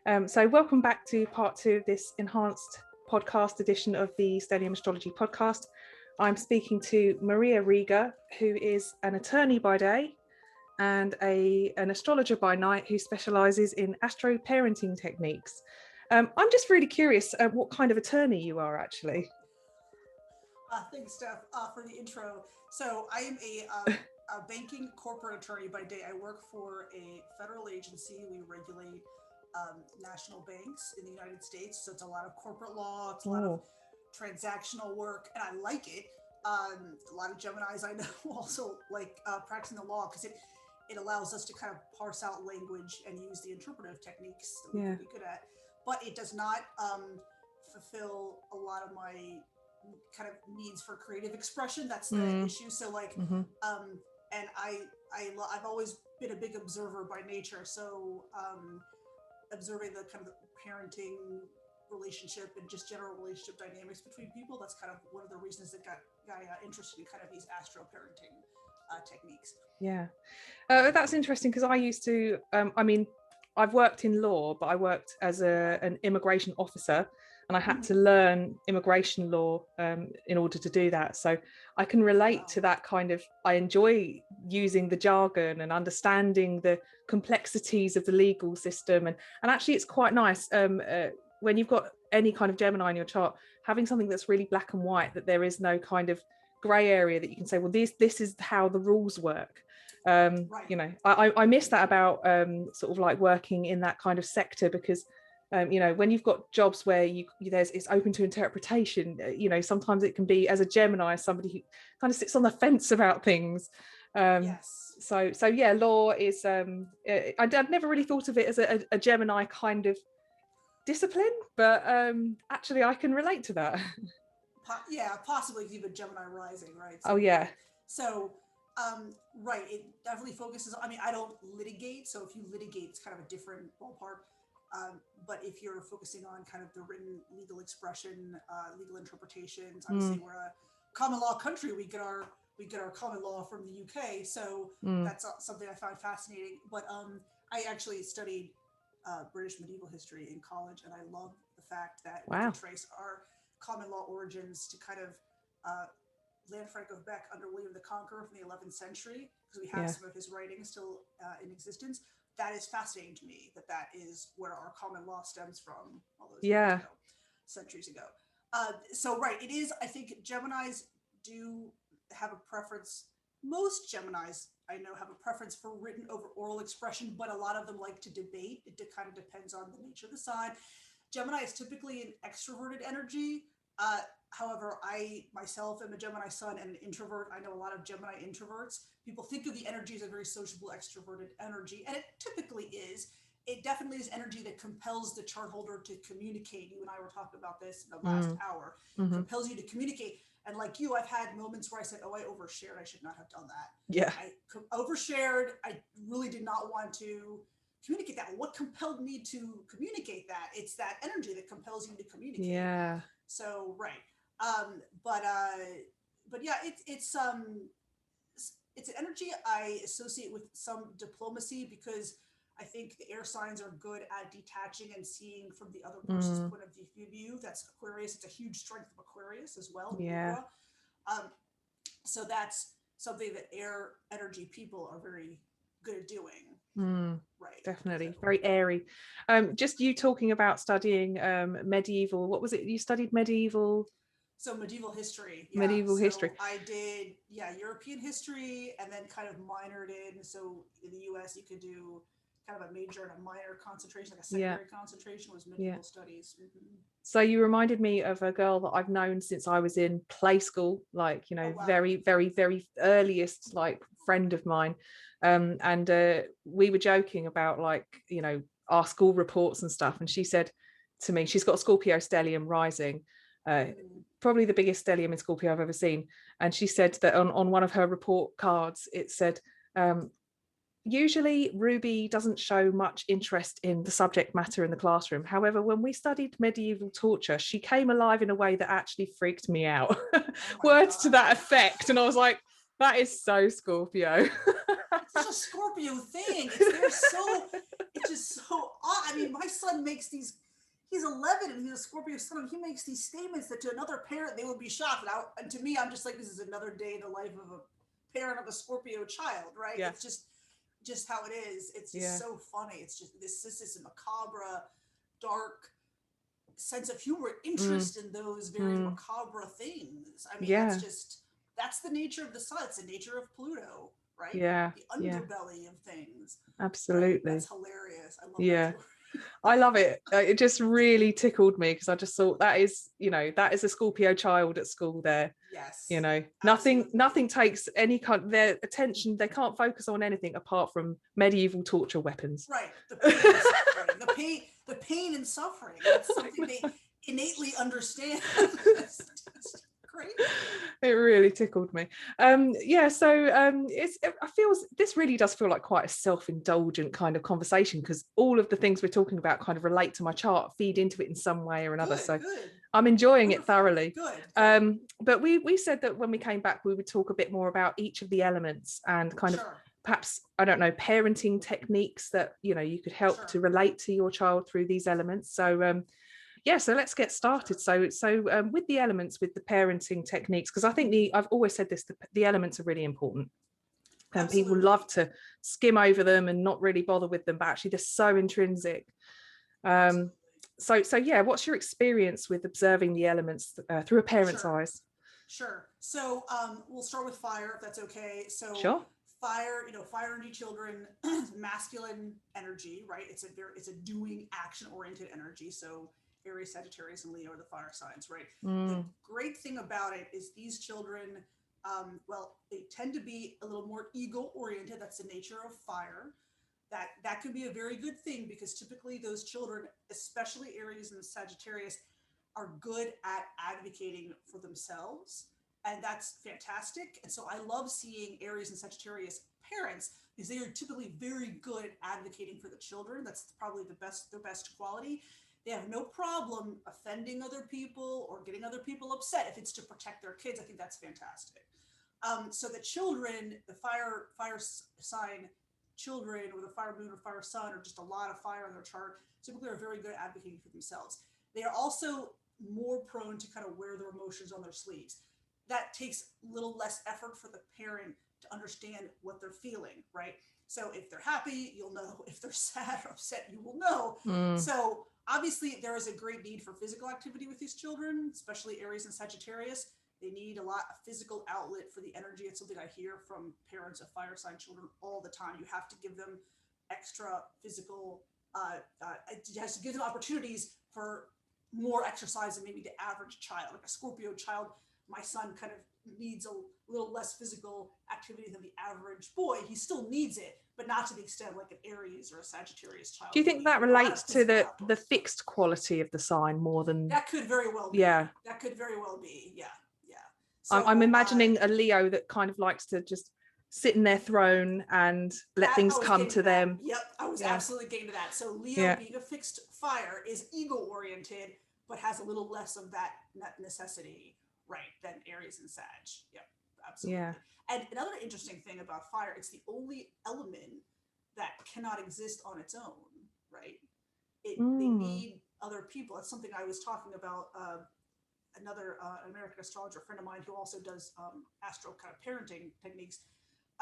So welcome back to part 2 of this enhanced podcast edition of the Stellium Astrology podcast. I'm speaking to Maria Reigger, who is an attorney by day and an astrologer by night who specialises in astro-parenting techniques. I'm just really curious what kind of attorney you are actually. Thanks, Steph, for the intro. So I am a banking corporate attorney by day. I work for a federal agency. We regulate national banks in the United States. So it's a lot of corporate law. It's a lot of transactional work, and I like it. A lot of Geminis I know also like practicing the law because it allows us to kind of parse out language and use the interpretive techniques that we can be good at. But it does not fulfill a lot of my kind of needs for creative expression. That's the issue. So like, and I've always been a big observer by nature. So observing the kind of parenting relationship and just general relationship dynamics between people. That's kind of one of the reasons that got interested in kind of these astro parenting techniques. Yeah, that's interesting because I used to, I've worked in law, but I worked as an immigration officer, and I had to learn immigration law in order to do that. So I can relate to that kind of, I enjoy using the jargon and understanding the complexities of the legal system. And actually it's quite nice when you've got any kind of Gemini in your chart, having something that's really black and white, that there is no kind of grey area that you can say, well, this is how the rules work. You know, I miss that about sort of like working in that kind of sector because you know, when you've got jobs where it's open to interpretation, you know, sometimes it can be, as a Gemini, somebody who kind of sits on the fence about things. Yes. So yeah, law is I've never really thought of it as a Gemini kind of discipline, but actually I can relate to that. Yeah, possibly even Gemini rising, right? So, oh yeah. So right, it definitely focuses. I mean, I don't litigate, so if you litigate, it's kind of a different ballpark. But if you're focusing on kind of the written legal expression, legal interpretations, obviously we're a common law country. We get our common law from the UK, so that's something I found fascinating. But I actually studied British medieval history in college, and I love the fact that we can trace our common law origins to kind of Lanfranc of Bec under William the Conqueror from the 11th century, because we have some of his writings still in existence. That is fascinating to me, that is where our common law stems from all those years ago, centuries ago. So right, it is, I think Geminis do have a preference. Most Geminis I know have a preference for written over oral expression, but a lot of them like to debate. It kind of depends on the nature of the sign. Gemini is typically an extroverted energy. However, I myself am a Gemini sun and an introvert. I know a lot of Gemini introverts. People think of the energy as a very sociable, extroverted energy, and it typically is. It definitely is energy that compels the chart holder to communicate. You and I were talking about this in the last hour. Compels you to communicate. And like you, I've had moments where I said, oh, I overshared. I should not have done that. Yeah. I overshared. I really did not want to communicate that. What compelled me to communicate that? It's that energy that compels you to communicate. Yeah. So, right. But yeah, it's an energy I associate with some diplomacy, because I think the air signs are good at detaching and seeing from the other person's point of view. That's Aquarius. It's a huge strength of Aquarius as well. Yeah. So that's something that air energy people are very good at doing. Right. Definitely. So. Very airy. Just you talking about studying medieval, what was it? You studied medieval? So medieval history. Yeah. Medieval history. I did, European history, and then kind of minored in. So in the US, you could do kind of a major and a minor concentration, like a secondary concentration was medieval studies. So you reminded me of a girl that I've known since I was in play school, like, you know, very, very, very earliest, like, friend of mine. And we were joking about, like, you know, our school reports and stuff. And she said to me, she's got a Scorpio stellium rising, probably the biggest stellium in Scorpio I've ever seen. And she said that on one of her report cards, it said, usually Ruby doesn't show much interest in the subject matter in the classroom. However, when we studied medieval torture, she came alive in a way that actually freaked me out. Words to that effect. And I was like, that is so Scorpio. It's such a Scorpio thing. It's just so odd. I mean, my son makes these, he's 11 and he's a Scorpio son, and he makes these statements that to another parent, they would be shocked. And to me, I'm just like, this is another day in the life of a parent of a Scorpio child, right? Yeah. It's just how it is. It's just so funny. It's just this macabre, dark sense of humor, interest in those very macabre things. I mean, that's the nature of the sun. It's the nature of Pluto, right? Yeah. The underbelly of things. Absolutely. Right? That's hilarious. I love that. I love it. It just really tickled me because I just thought that is a Scorpio child at school there. Yes. Nothing takes any kind of their attention. They can't focus on anything apart from medieval torture weapons. Right. The pain and suffering. That's something they innately understand. Great. It really tickled me. So I feel this really does feel like quite a self-indulgent kind of conversation, because all of the things we're talking about kind of relate to my chart, feed into it in some way or another. Good. I'm enjoying it thoroughly. Good. But we said that when we came back we would talk a bit more about each of the elements and kind of perhaps, I don't know, parenting techniques that you could help to relate to your child through these elements. So so let's get started. So with the elements, with the parenting techniques, because I think I've always said this, the elements are really important. And people love to skim over them and not really bother with them, but actually they're so intrinsic. So what's your experience with observing the elements through a parent's eyes? Sure. So we'll start with fire, if that's okay. So fire, fire energy children, masculine energy, right? It's a doing, action oriented energy. So Aries, Sagittarius, and Leo are the fire signs, right? The great thing about it is these children, they tend to be a little more ego-oriented. That's the nature of fire. That can be a very good thing, because typically those children, especially Aries and Sagittarius, are good at advocating for themselves, and that's fantastic. And so I love seeing Aries and Sagittarius parents, because they are typically very good at advocating for the children. That's probably their best quality. They have no problem offending other people or getting other people upset if it's to protect their kids. I think that's fantastic. So the children, the fire sign children, or the fire moon or fire sun, or just a lot of fire on their chart, typically are very good at advocating for themselves. They are also more prone to kind of wear their emotions on their sleeves. That takes a little less effort for the parent to understand what they're feeling, right? So if they're happy, you'll know. If they're sad or upset, you will know. So obviously there is a great need for physical activity with these children, especially Aries and Sagittarius. They need a lot of physical outlet for the energy. It's something I hear from parents of fire sign children all the time. You have to give them extra physical, it has to give them opportunities for more exercise than maybe the average child. Like a Scorpio child, my son kind of needs a little less physical activity than the average boy. He still needs it, but not to the extent like an Aries or a Sagittarius child. Do you think that relates to the fixed quality of the sign more than... That could very well be. Yeah. That could very well be. Yeah. So, I'm imagining a Leo that kind of likes to just sit in their throne and let things come to them. Yep, I was absolutely getting to that. So Leo, being a fixed fire, is ego-oriented, but has a little less of that necessity, right, than Aries and Sag. Yep, absolutely. Yeah. And another interesting thing about fire, it's the only element that cannot exist on its own, right? They need other people. It's something I was talking about. Another American astrologer friend of mine who also does astro kind of parenting techniques,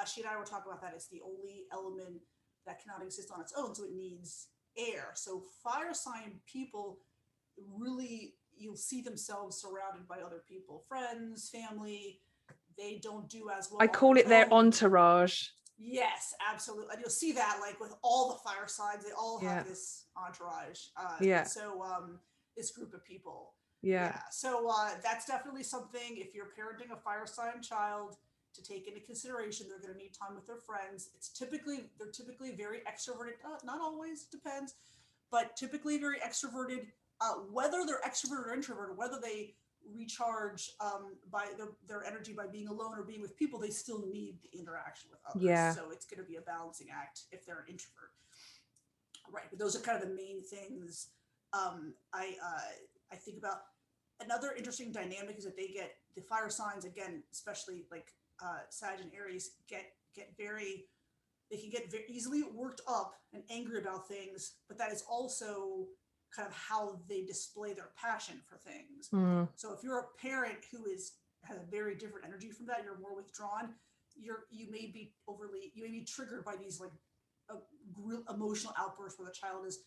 she and I were talking about that. It's the only element that cannot exist on its own, so it needs air. So fire sign people, really, you'll see themselves surrounded by other people, friends, family. They don't do as well. I call it their entourage. Yes, absolutely. And you'll see that like with all the fire signs, they all have this entourage. So this group of people. Yeah. So that's definitely something, if you're parenting a fire sign child, to take into consideration. They're going to need time with their friends. They're typically very extroverted. Not always, depends, but typically very extroverted. Whether they're extroverted or introverted, whether they recharge by their energy by being alone or being with people, they still need the interaction with others. Yeah. So it's going to be a balancing act if they're an introvert. Right. But those are kind of the main things I think about. Another interesting dynamic is that they get the fire signs, again, especially like Sag and Aries, get very, they can get very easily worked up and angry about things, but that is also kind of how they display their passion for things. So if you're a parent who has a very different energy from that, you're more withdrawn, you may be triggered by these like real emotional outbursts where the child is,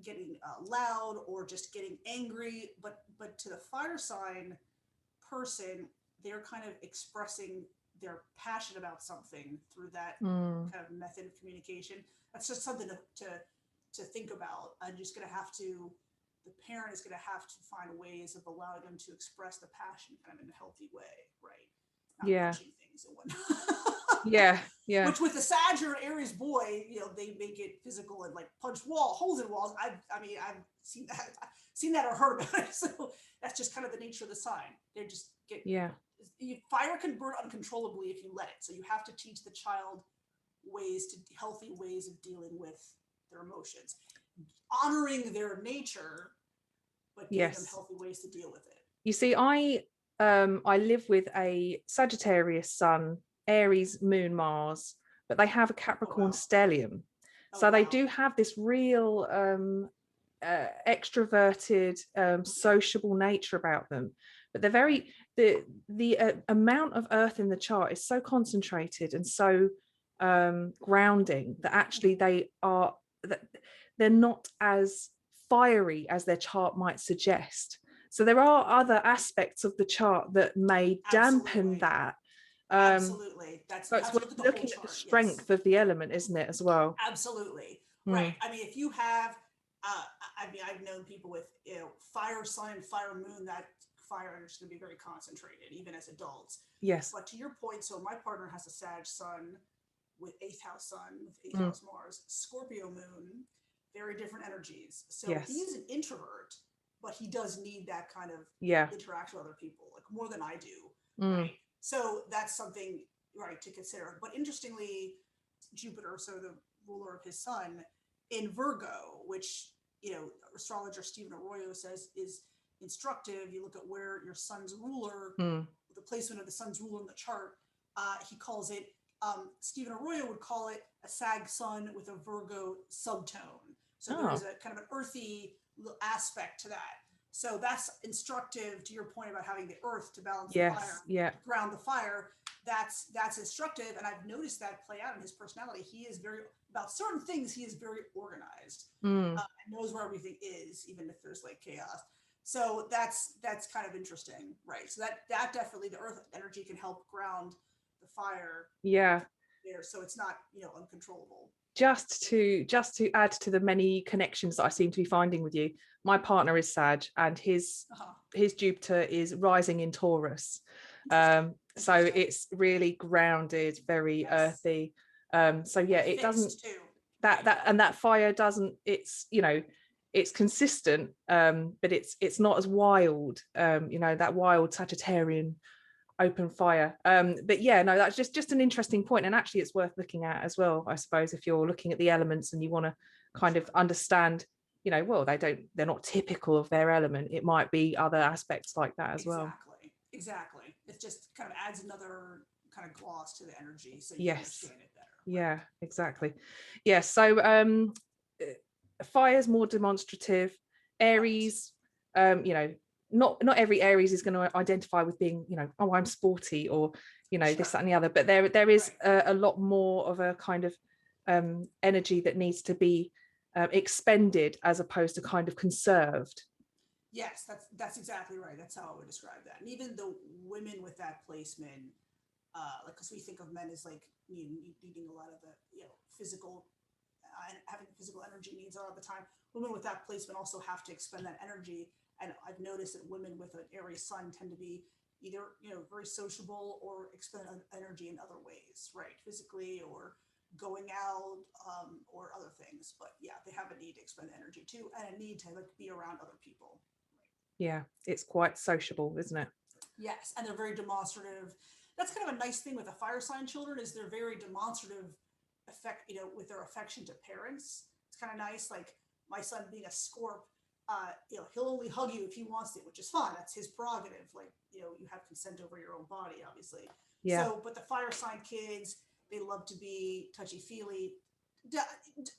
getting loud or just getting angry. But to the fire sign person, they're kind of expressing their passion about something through that kind of method of communication. That's just something to think about. The parent is going to have to find ways of allowing them to express the passion kind of in a healthy way, right? Not punching things and whatnot. Yeah. Which with the Sag or Aries boy, they make it physical and like punch holes in walls. I've seen that or heard about it. So that's just kind of the nature of the sign. They just get fire can burn uncontrollably if you let it. So you have to teach the child healthy ways of dealing with their emotions, honoring their nature, but giving them healthy ways to deal with it. You see, I live with a Sagittarius sun, Aries moon, Mars, but they have a Capricorn stellium. So they do have this real extroverted, sociable nature about them. But they're the amount of earth in the chart is so concentrated and so grounding that actually they're not as fiery as their chart might suggest. So there are other aspects of the chart that may dampen that. Absolutely. That's worth looking at the strength of the element, isn't it, as well? Absolutely. Right. I mean, if you have, I've known people with, fire sun and fire moon, that fire energy is going to be very concentrated, even as adults. Yes. But to your point, so my partner has a Sag sun with 8th house sun, with 8th house Mars, Scorpio moon, very different energies. So he's an introvert, but he does need that kind of interaction with other people, like more than I do. Right? So that's something, right, to consider. But interestingly, Jupiter, so the ruler of his sun, in Virgo, which, astrologer Stephen Arroyo says is instructive. You look at where your sun's ruler, the placement of the sun's ruler in the chart, he calls it, Stephen Arroyo would call it a Sag sun with a Virgo subtone. So there is a kind of an earthy aspect to that. So that's instructive to your point about having the earth to balance the fire, ground the fire. That's instructive. And I've noticed that play out in his personality. He is about certain things, he is very organized and knows where everything is, even if there's like chaos. So that's kind of interesting, right? So that definitely, the earth energy can help ground the fire. There, so it's not, uncontrollable. Just to add to the many connections that I seem to be finding with you, my partner is Sag and his Jupiter is rising in Taurus. So it's really grounded, very earthy. It doesn't that fire doesn't, it's it's consistent, but it's not as wild, that wild Sagittarian open fire. That's just an interesting point, and actually it's worth looking at as well, I suppose, if you're looking at the elements and you want to kind of understand, they're not typical of their element. It might be other aspects like that as well. Exactly. It just kind of adds another kind of gloss to the energy, so you understand it better. Yeah, exactly. So fire's more demonstrative. Aries, not every Aries is going to identify with being, I'm sporty or, this, that, and the other. But there is a lot more of a kind of energy that needs to be expended as opposed to kind of conserved. Yes, that's exactly right. That's how I would describe that. And even the women with that placement, because we think of men as like needing a lot of the physical and having physical energy needs all the time. Women with that placement also have to expend that energy. And I've noticed that women with an Aries sun tend to be either very sociable or expend energy in other ways, right? Physically or going out or other things. But they have a need to expend energy too, and a need to be around other people. Yeah, it's quite sociable, isn't it? Yes, and they're very demonstrative. That's kind of a nice thing with the fire sign children, is they're very demonstrative with their affection to parents. It's kind of nice. Like my son being a Scorp, he'll only hug you if he wants to, which is fine. That's his prerogative. Like, you have consent over your own body, obviously. Yeah. So, but the fire sign kids, They love to be touchy-feely.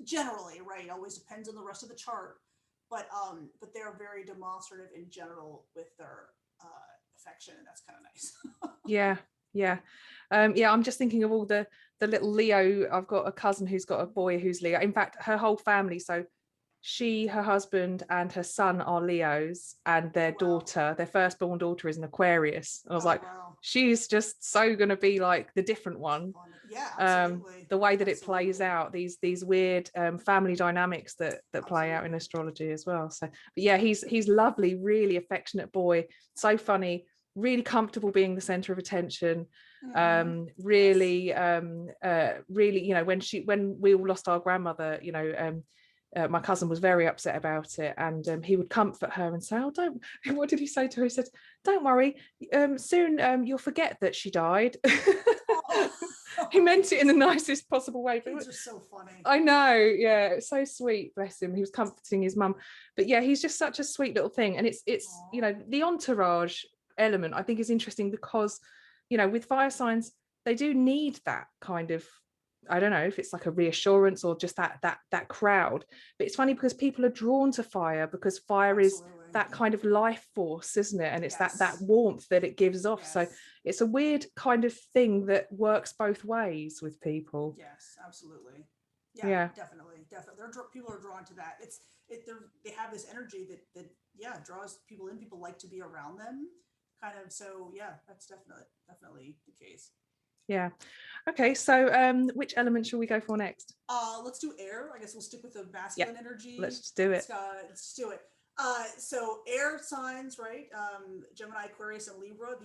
Generally, right? It always depends on the rest of the chart, but they're very demonstrative in general with their affection, and that's kind of nice. Yeah, yeah. Yeah, I'm just thinking of all the little Leo. I've got a cousin who's got a boy who's Leo. In fact, her whole family, so she, her husband, and her son are Leos, and their daughter, their firstborn daughter, is an Aquarius. And I was like, she's just so gonna be like the different one. Yeah, absolutely. The way that it plays out, these weird family dynamics that play out in astrology as well. So, but yeah, he's lovely, really affectionate boy, so funny, really comfortable being the center of attention. Really, really, you know, when we all lost our grandmother, you know, my cousin was very upset about it, and he would comfort her and say, "Oh, don't." What did he say to her? He said, "Don't worry. Soon you'll forget that she died." He meant it in the nicest possible way. Kids are so funny. I know, yeah, it's so sweet. Bless him. He was comforting his mum, but yeah, he's just such a sweet little thing. And it's you know, the entourage element I think is interesting because, you know, with fire signs they do need that kind of, I don't know if it's like a reassurance or just that crowd. But it's funny because people are drawn to fire because fire is that kind of life force, isn't it? And it's that warmth that it gives off. So it's a weird kind of thing that works both ways with people. Yes, absolutely. Yeah, definitely. People are drawn to that. They have this energy that draws people in. People like to be around them, kind of. So yeah, that's definitely the case. Yeah. Okay, so which element shall we go for next? Let's do air. I guess we'll stick with the masculine energy. Let's just do it. Let's do it. So air signs, right? Gemini, Aquarius, and Libra.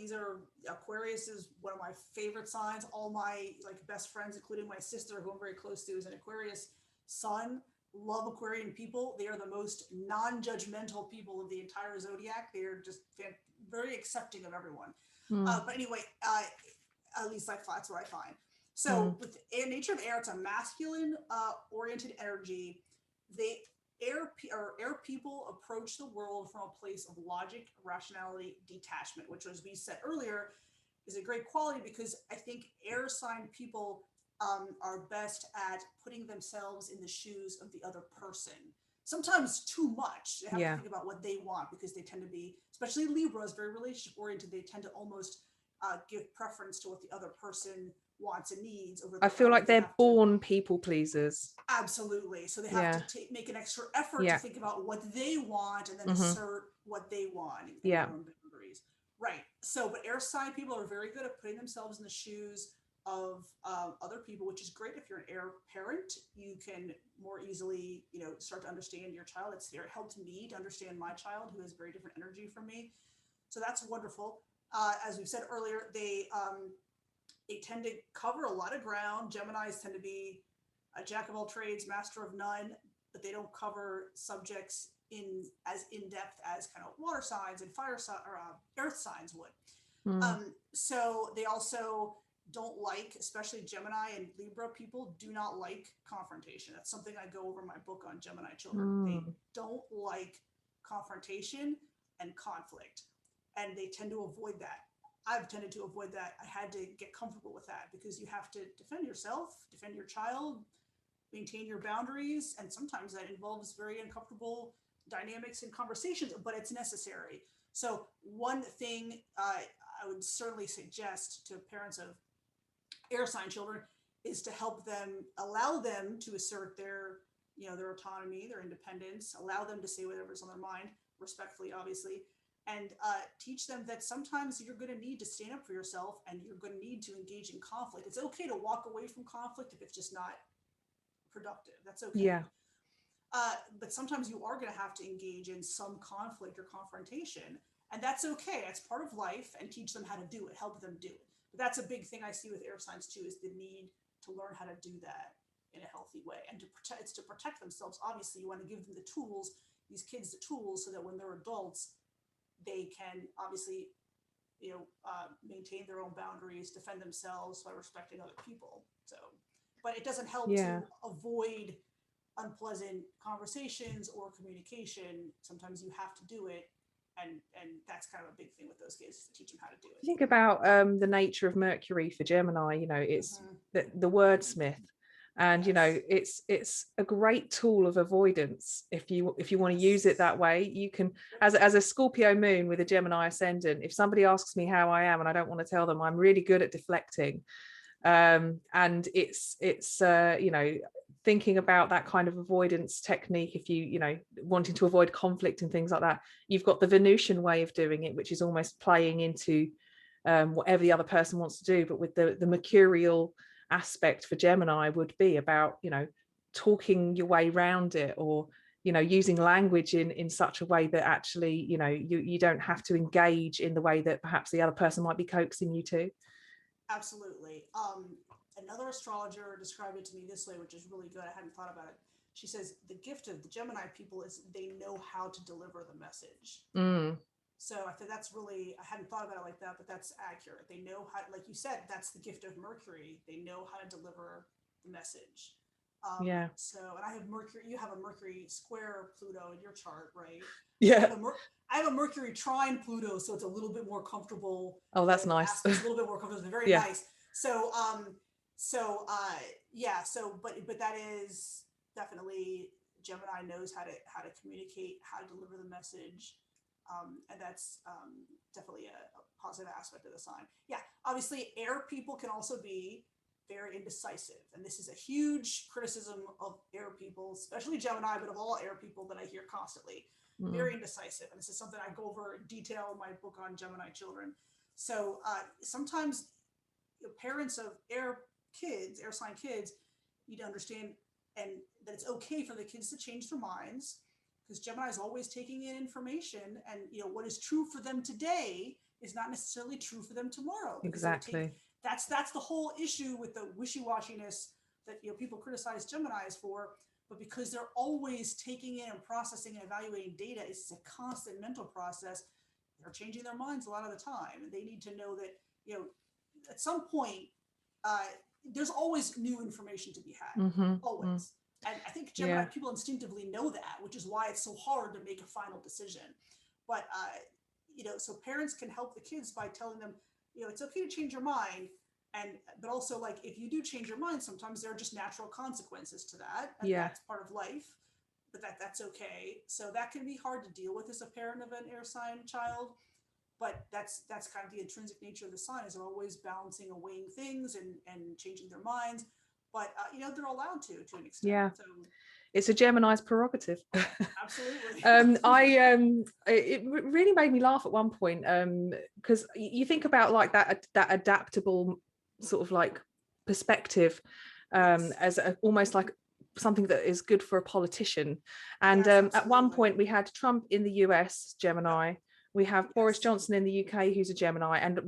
Aquarius is one of my favorite signs. All my best friends, including my sister, who I'm very close to, is an Aquarius sun. Love Aquarian people. They are the most non-judgmental people of the entire zodiac. They are just very accepting of everyone. But anyway, at least that's what I find. So with the nature of air, it's a masculine oriented energy. Air people approach the world from a place of logic, rationality, detachment, which, as we said earlier, is a great quality because I think air sign people are best at putting themselves in the shoes of the other person. Sometimes too much. They have to think about what they want because they tend to be, especially Libras, very relationship oriented. They tend to almost give preference to what the other person wants and needs. I feel like they're born people pleasers. Absolutely. So they have to make an extra effort to think about what they want and then assert what they want. Their own boundaries. Right. So, but air sign people are very good at putting themselves in the shoes of other people, which is great. If you're an air parent, you can more easily, start to understand your child. It helped me to understand my child, who has very different energy from me. So that's wonderful. As we've said earlier, they tend to cover a lot of ground. Geminis tend to be a jack of all trades, master of none, but they don't cover subjects as in depth as kind of water signs and fire signs or earth signs would. So they also don't like, especially Gemini and Libra people, do not like confrontation. That's something I go over in my book on Gemini children. They don't like confrontation and conflict, and they tend to avoid that. I've tended to avoid that. I had to get comfortable with that because you have to defend yourself, defend your child, maintain your boundaries, and sometimes that involves very uncomfortable dynamics and conversations, but it's necessary. So one thing I would certainly suggest to parents of air sign children is to help them, allow them to assert their autonomy, their independence, allow them to say whatever's on their mind, respectfully, obviously, and teach them that sometimes you're going to need to stand up for yourself and you're going to need to engage in conflict. It's okay to walk away from conflict if it's just not productive. That's okay. Yeah. But sometimes you are going to have to engage in some conflict or confrontation, and that's okay. It's part of life, and teach them how to do it, help them do it. But that's a big thing I see with air signs too, is the need to learn how to do that in a healthy way, and it's to protect themselves. Obviously, you want to give them the tools, these kids the tools, so that when they're adults, they can obviously, maintain their own boundaries, defend themselves by respecting other people. So, but it doesn't help to avoid unpleasant conversations or communication. Sometimes you have to do it, and that's kind of a big thing with those kids, to teach them how to do it. Think about the nature of Mercury for Gemini. You know, it's the wordsmith, and you know, it's a great tool of avoidance. If you want to use it that way, you can, as a Scorpio moon with a Gemini ascendant, if somebody asks me how I am and I don't want to tell them, I'm really good at deflecting. And it's you know, thinking about that kind of avoidance technique, if you know, wanting to avoid conflict and things like that, you've got the Venusian way of doing it, which is almost playing into whatever the other person wants to do, but with the mercurial aspect for Gemini would be about, you know, talking your way around it, or you know, using language in such a way that actually, you know, you don't have to engage in the way that perhaps the other person might be coaxing you to. Absolutely. Another astrologer described it to me this way, which is really good. I hadn't thought about it. She says the gift of the Gemini people is they know how to deliver the message. So I think that's really, I hadn't thought about it like that, but that's accurate. They know how, like you said, that's the gift of Mercury. They know how to deliver the message. So, and I have Mercury, you have a Mercury square Pluto in your chart, right? Yeah. I have a Mercury trine Pluto, so it's a little bit more comfortable. Oh, that's nice. It's a little bit more comfortable. It's very nice. So, but that is definitely, Gemini knows how to communicate, how to deliver the message. And that's definitely a positive aspect of the sign. Yeah, obviously air people can also be very indecisive. And this is a huge criticism of air people, especially Gemini, but of all air people that I hear constantly. Very indecisive. And this is something I go over in detail in my book on Gemini children. So sometimes parents of air sign kids, need to understand and that it's okay for the kids to change their minds, because Gemini is always taking in information, and you know, what is true for them today is not necessarily true for them tomorrow. Exactly. That's the whole issue with the wishy-washiness that, you know, people criticize Geminis for. But because they're always taking in and processing and evaluating data, it's a constant mental process. They're changing their minds a lot of the time, and they need to know that, you know, at some point, there's always new information to be had, always. And I think Gemini people instinctively know that, which is why it's so hard to make a final decision. But you know, so parents can help the kids by telling them, you know, it's okay to change your mind. But also, like, if you do change your mind, sometimes there are just natural consequences to that, and that's part of life. But that's okay. So that can be hard to deal with as a parent of an air sign child. But that's kind of the intrinsic nature of the sign, is they're always balancing and weighing things and changing their minds. But you know, they're allowed to an extent. Yeah. So it's a Gemini's prerogative. Absolutely. It really made me laugh at one point, because you think about like that adaptable sort of like perspective, as almost like something that is good for a politician. And at one point we had Trump in the US, Gemini. We have Boris Johnson in the UK, who's a Gemini, and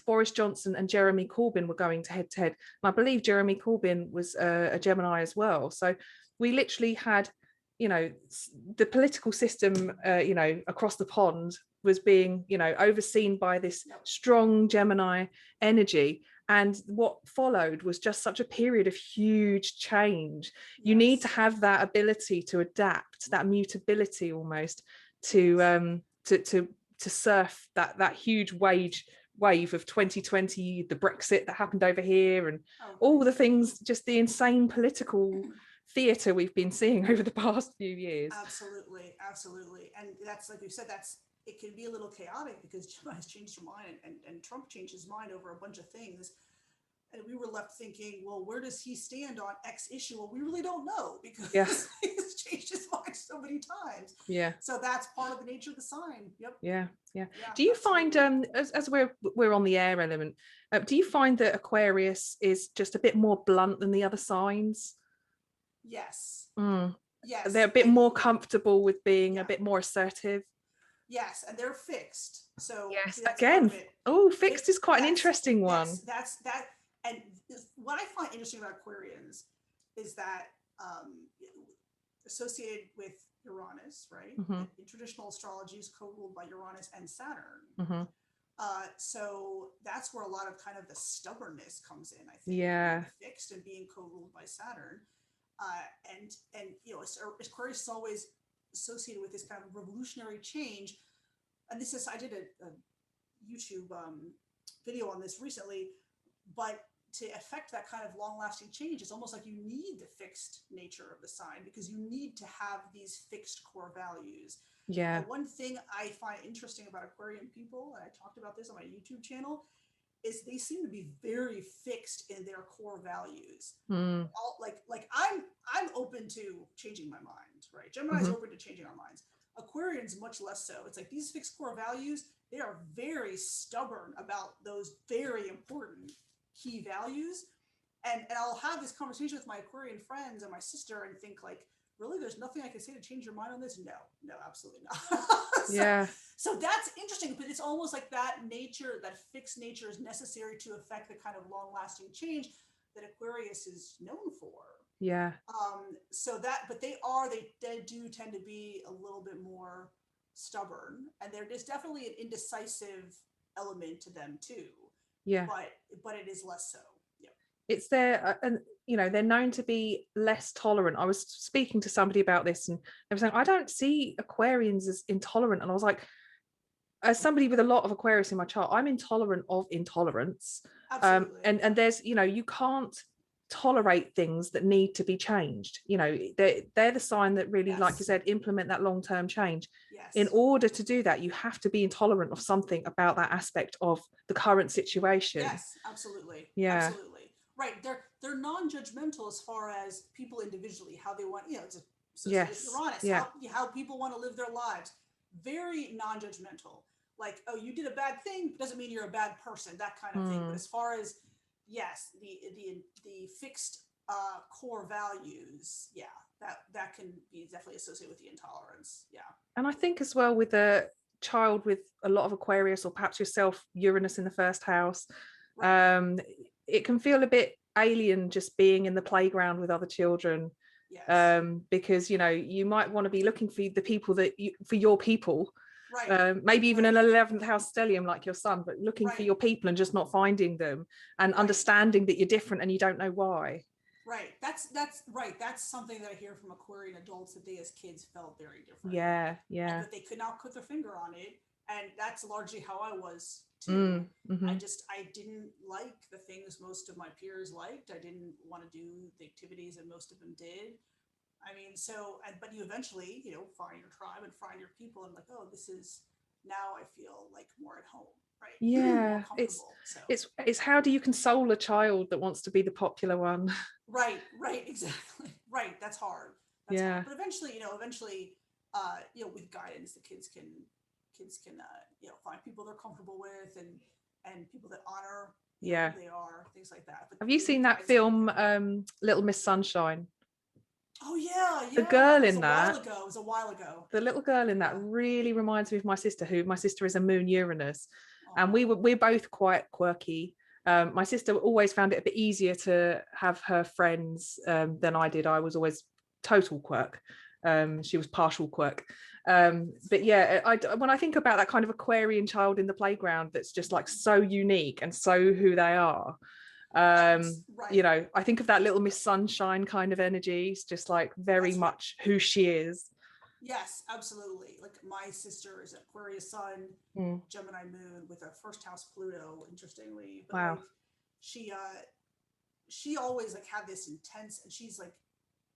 Boris Johnson and Jeremy Corbyn were going to head to head. And I believe Jeremy Corbyn was a Gemini as well. So we literally had, you know, the political system, you know, across the pond was being, you know, overseen by this strong Gemini energy. And what followed was just such a period of huge change. You need to have that ability to adapt, that mutability almost, to surf that huge wave of 2020, the Brexit that happened over here, and all the things, just the insane political theatre we've been seeing over the past few years. Absolutely. And that's, like you said, it can be a little chaotic because Gemini has changed her mind, and Trump changed his mind over a bunch of things. And we were left thinking, well, where does he stand on X issue? Well, we really don't know, because he's changed his mind so many times. Yeah. So that's part of the nature of the sign. Yep. Yeah. Do you find, as we're on the air element, do you find that Aquarius is just a bit more blunt than the other signs? Yes. Yes. They're a bit more comfortable with being a bit more assertive. Yes, and they're fixed. So yes, again, fixed is quite an interesting one. That's that. And what I find interesting about Aquarians is that associated with Uranus, right? In traditional astrology is co-ruled by Uranus and Saturn. So that's where a lot of kind of the stubbornness comes in, I think. Yeah. Fixed and being co-ruled by Saturn. And you know, Aquarius is always associated with this kind of revolutionary change. and this is, I did a YouTube video on this recently, but to affect that kind of long-lasting change, it's almost like you need the fixed nature of the sign, because you need to have these fixed core values. Yeah. And one thing I find interesting about Aquarian people, and I talked about this on my YouTube channel, is they seem to be very fixed in their core values. All, like I'm open to changing my mind, right? Gemini's open to changing our minds. Aquarians much less so. It's like these fixed core values, they are very stubborn about those very important key values. And I'll have this conversation with my Aquarian friends and my sister and think like, really, there's nothing I can say to change your mind on this? No, absolutely not. So that's interesting, but it's almost like that nature, that fixed nature is necessary to affect the kind of long-lasting change that Aquarius is known for. Yeah. So that, but they do tend to be a little bit more stubborn, and there's definitely an indecisive element to them too. Yeah. But it is less so. Yeah. It's there, and you know, they're known to be less tolerant. I was speaking to somebody about this, and they were saying, I don't see Aquarians as intolerant. And I was like, as somebody with a lot of Aquarius in my chart, I'm intolerant of intolerance. Absolutely. And there's, you know, you can't tolerate things that need to be changed. You know, they're the sign that really, like you said, implement that long-term change. In order to do that, you have to be intolerant of something about that aspect of the current situation. Yes, absolutely. Yeah. Absolutely. Right. They're non-judgmental as far as people individually, how they want, you know, you're honest, how people want to live their lives. Very non-judgmental. Like, oh, you did a bad thing, doesn't mean you're a bad person, that kind of thing. But as far as, yes, the fixed core values, that can be definitely associated with the intolerance. Yeah. And I think as well, with a child with a lot of Aquarius, or perhaps yourself, Uranus in the first house, it can feel a bit alien just being in the playground with other children. Yes. Because, you know, you might want to be looking for the people for your people. Right. Maybe even an 11th house stellium like your son, but looking for your people and just not finding them, and understanding that you're different and you don't know why. Right. That's right. That's something that I hear from Aquarian adults, that they as kids felt very different. Yeah. But they could not put their finger on it. And that's largely how I was too. I didn't like the things most of my peers liked. I didn't want to do the activities that most of them did. I mean, but you eventually, you know, find your tribe and find your people, and like, oh, this is, now I feel like more at home, right? Yeah. It's how do you console a child that wants to be the popular one? Right, exactly. Right, that's hard. That's hard. But eventually, you know, with guidance, the kids can you know, find people they're comfortable with, and people that honor who they are, things like that. But have you seen that film, Little Miss Sunshine? Oh yeah. The girl in that, it was a while ago. The little girl in that really reminds me of my sister, who my sister is a moon Uranus. And we're both quite quirky. My sister always found it a bit easier to have her friends than I did. I was always total quirk. She was partial quirk. But yeah, when I think about that kind of Aquarian child in the playground that's just like so unique and so who they are, you know, I think of that Little Miss Sunshine kind of energy. It's just like very much who she is. Yes, absolutely. Like my sister is Aquarius sun, Gemini moon with a first house Pluto, interestingly. But like she always like had this intense, and she's like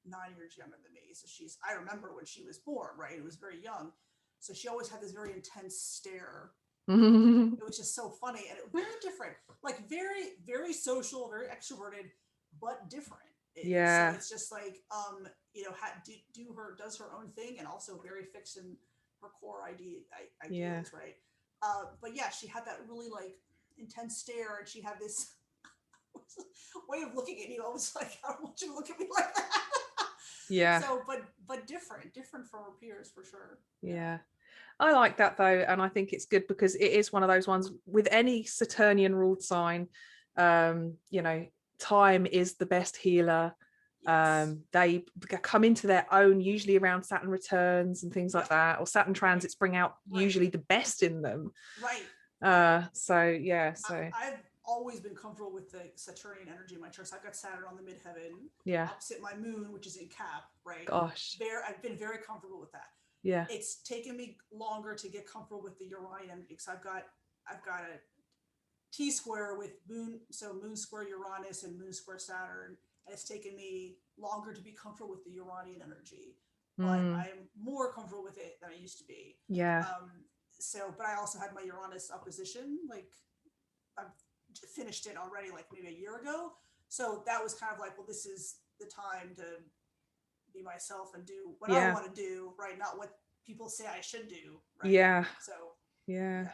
9 years younger than me. So I remember when she was born, right? It was very young. So she always had this very intense stare. It was just so funny, and it was very different, like very, very social, very extroverted, but different. So it's just like, you know, does her own thing, and also very fixed in her core ideas, right? But yeah, she had that really like intense stare, and she had this way of looking at you. I was like, I don't want you to look at me like that. Yeah. So, but different from her peers for sure. Yeah. I like that though, and I think it's good because it is one of those ones with any Saturnian ruled sign. You know, time is the best healer. They come into their own usually around Saturn returns and things like that, or Saturn transits bring out usually the best in them. Right. So I've always been comfortable with the Saturnian energy in my chart. So I've got Saturn on the midheaven, opposite my moon, which is in Cap, right? Gosh. I've been very comfortable with that. Yeah. It's taken me longer to get comfortable with the Uranian energy, because I've got a T-square with moon, so moon square Uranus and moon square Saturn, and it's taken me longer to be comfortable with the Uranian energy, but I'm more comfortable with it than I used to be. Yeah. But I also had my Uranus opposition, like I've finished it already, like maybe a year ago. So that was kind of like, well, this is the time to be myself and do what I want to do, right? Not what people say I should do, right? Yeah. So Yeah. yeah.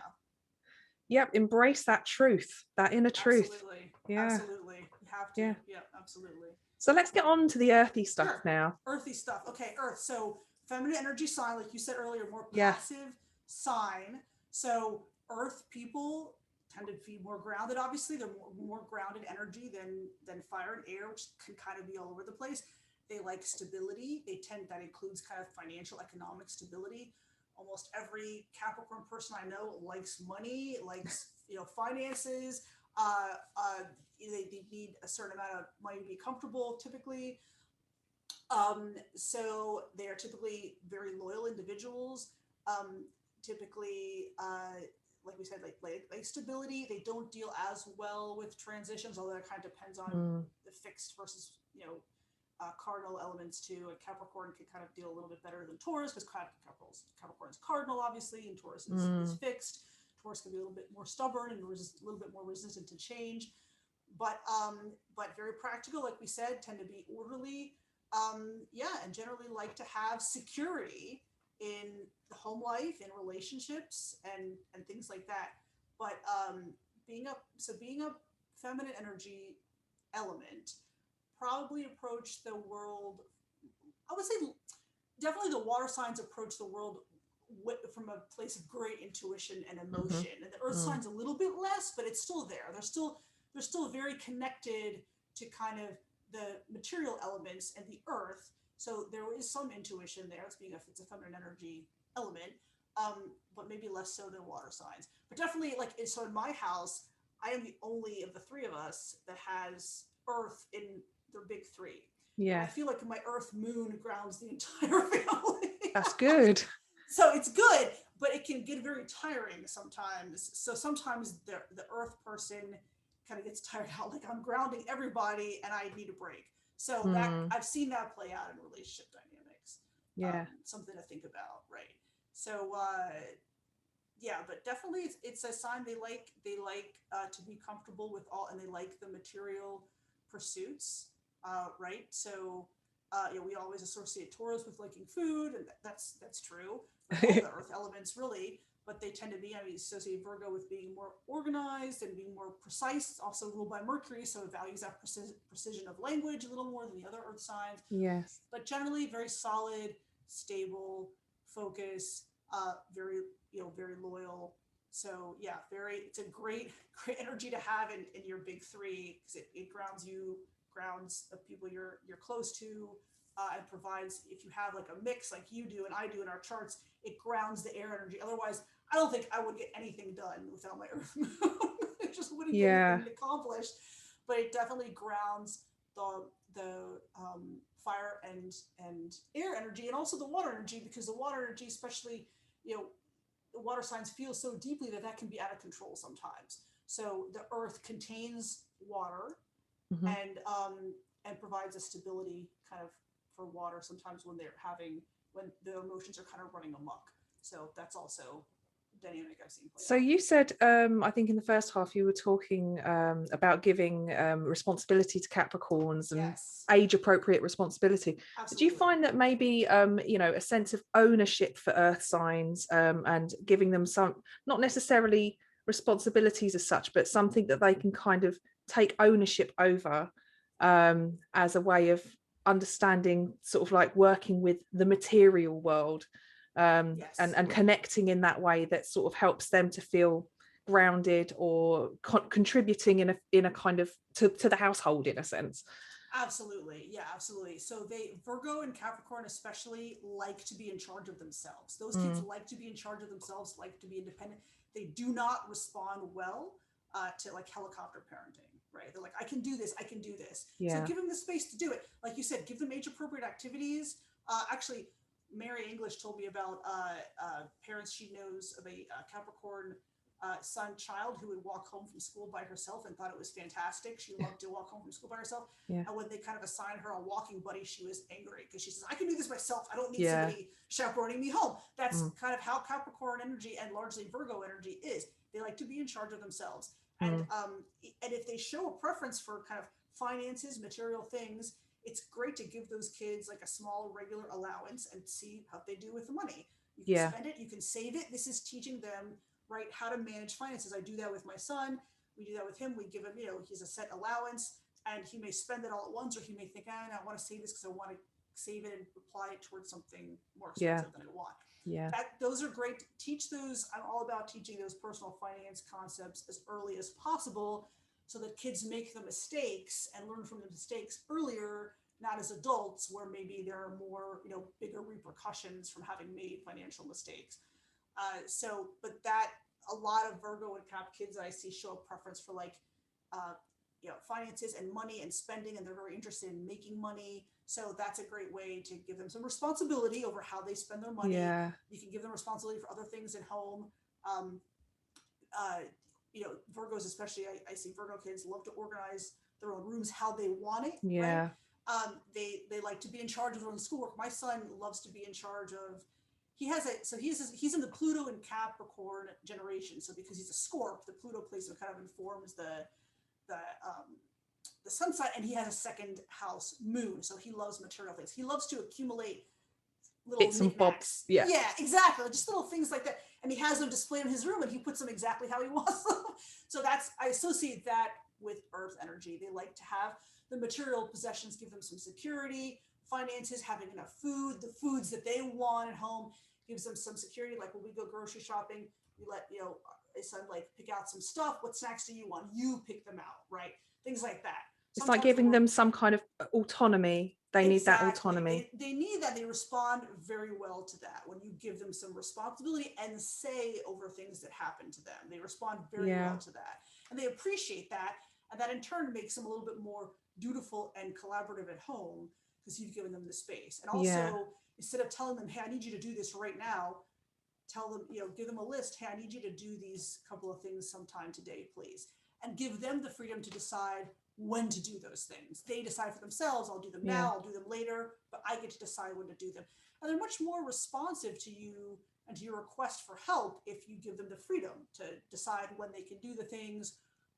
Yep. Embrace that truth, that inner truth. Absolutely. Yeah. Absolutely. You have to. Yeah. Yeah, absolutely. So let's get on to the earthy stuff now. Earthy stuff. Okay, Earth. So feminine energy sign, like you said earlier, more Yeah. passive sign. So Earth people tend to be more grounded. Obviously, they're more grounded energy than fire and air, which can kind of be all over the place. They like stability. That includes kind of financial, economic stability. Almost every Capricorn person I know likes money, likes finances. They need a certain amount of money to be comfortable, typically. So they are typically very loyal individuals. Typically, like we said, like stability. They don't deal as well with transitions, although it kind of depends on the fixed versus cardinal elements too. And Capricorn can kind of deal a little bit better than Taurus, because Capricorn's cardinal, obviously, and Taurus is fixed. Taurus can be a little bit more stubborn and a little bit more resistant to change, but very practical, like we said, tend to be orderly, and generally like to have security in the home life, in relationships, and things like that. But being a feminine energy element, probably approach the world, I would say definitely the water signs approach the world from a place of great intuition and emotion, and the earth signs a little bit less, but it's still there. They're still very connected to kind of the material elements and the earth, so there is some intuition there. It's a feminine energy element, but maybe less so than water signs. But definitely, so in my house, I am the only of the three of us that has earth in their big three. Yeah. And I feel like my earth moon grounds the entire family. That's good. So it's good, but it can get very tiring sometimes. So sometimes the earth person kind of gets tired out, like I'm grounding everybody and I need a break. So that I've seen that play out in relationship dynamics. Yeah. Something to think about, right? So but definitely it's a sign they like to be comfortable with all, and they like the material pursuits, right? So we always associate Taurus with liking food, and that's true. All the earth elements, really, but they tend to be, associate Virgo with being more organized and being more precise. It's also ruled by Mercury, so it values that precision of language a little more than the other earth signs. Yes. But generally very solid, stable, focus, very loyal. So yeah, it's a great energy to have in your big three, because it grounds the people you're close to, and provides, if you have like a mix like you do and I do in our charts, it grounds the air energy. Otherwise, I don't think I would get anything done without my earth moon. It just wouldn't get anything accomplished. But it definitely grounds the fire and air energy, and also the water energy, because the water energy, especially, the water signs feel so deeply that can be out of control sometimes. So the earth contains water, and provides a stability kind of for water sometimes when the emotions are kind of running amok. So that's also a dynamic I've seen play out. You said, I think in the first half you were talking about giving responsibility to Capricorns and age appropriate responsibility. Absolutely. Do you find that maybe a sense of ownership for earth signs, and giving them some, not necessarily responsibilities as such, but something that they can kind of take ownership over, as a way of understanding, sort of like working with the material world, and connecting in that way, that sort of helps them to feel grounded or contributing in a kind of to the household, in a sense? Absolutely. Yeah, absolutely. So Virgo and Capricorn especially like to be in charge of themselves. Those kids like to be in charge of themselves, like to be independent. They do not respond well to like helicopter parenting, right? They're like, I can do this. Yeah. So give them the space to do it. Like you said, give them age appropriate activities. Actually, Mary English told me about parents she knows of a Capricorn son child who would walk home from school by herself and thought it was fantastic. She loved to walk home from school by herself. Yeah. And when they kind of assigned her a walking buddy, she was angry because she says, I can do this myself. I don't need Yeah. somebody chaperoning me home. That's kind of how Capricorn energy and largely Virgo energy is. They like to be in charge of themselves. And if they show a preference for kind of finances, material things, it's great to give those kids like a small regular allowance and see how they do with the money. You can spend it, you can save it. This is teaching them, right, how to manage finances. I do that with my son. We do that with him. We give him, he's a set allowance, and he may spend it all at once, or he may think, I want to save this because I want to save it and apply it towards something more expensive than I want. Yeah. Those are great. Teach those. I'm all about teaching those personal finance concepts as early as possible so that kids make the mistakes and learn from the mistakes earlier, not as adults where maybe there are more, bigger repercussions from having made financial mistakes. But that a lot of Virgo and Cap kids I see show a preference for finances and money and spending, and they're very interested in making money. So that's a great way to give them some responsibility over how they spend their money. Yeah. You can give them responsibility for other things at home. Virgos especially, I see Virgo kids love to organize their own rooms how they want it. Yeah. Right? They like to be in charge of their own schoolwork. My son loves to be in charge of. He's in the Pluto and Capricorn generation. So because he's a Scorp, the Pluto placement kind of informs the sun sign, and he has a second house moon. So he loves material things. He loves to accumulate little bits and bobs. Yeah. Yeah, exactly. Just little things like that. And he has them displayed in his room, and he puts them exactly how he wants them. So I associate that with Earth energy. They like to have the material possessions, give them some security, finances, having enough food, the foods that they want at home gives them some security. Like when we go grocery shopping, we let, my son pick out some stuff. What snacks do you want? You pick them out, right? Things like that. It's like giving them some kind of autonomy. They need that autonomy. They need that. They respond very well to that. When you give them some responsibility and say over things that happen to them, they respond very well to that. And they appreciate that. And that in turn makes them a little bit more dutiful and collaborative at home because you've given them the space. And also, instead of telling them, hey, I need you to do this right now, tell them, give them a list. Hey, I need you to do these couple of things sometime today, please. And give them the freedom to decide when to do those things. They decide for themselves, I'll do them now, I'll do them later, but I get to decide when to do them. And they're much more responsive to you and to your request for help if you give them the freedom to decide when they can do the things